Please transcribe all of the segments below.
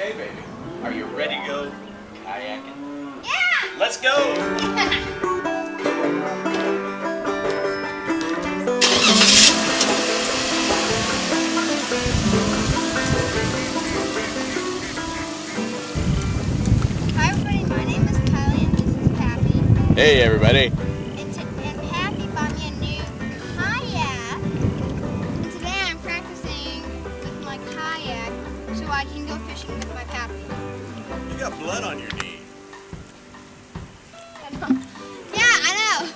Okay, baby. Are you ready to go kayaking? Yeah! Let's go! Hi everybody, my name is Kiley and this is Pappy. Hey everybody. And Pappy bought me a new kayak. And today I'm practicing with my kayak so I can go fishing with my Pappy. You got blood on your knee. Yeah, I know.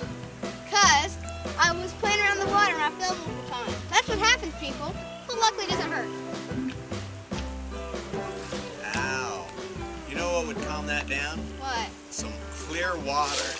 Cause I was playing around the water and I fell multiple times. That's what happens, people. But luckily it doesn't hurt. Ow. You know what would calm that down? What? Some clear water.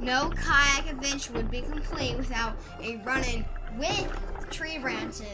No kayak adventure would be complete without a run-in with tree branches.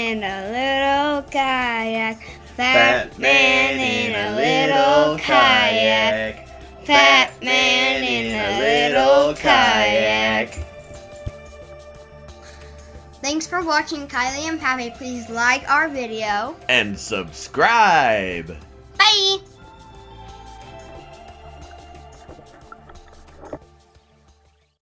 in a little kayak. Fat man in a little kayak. Fat man in a little kayak. Thanks for watching Kylie and Pappy. Please like our video. And subscribe. Bye!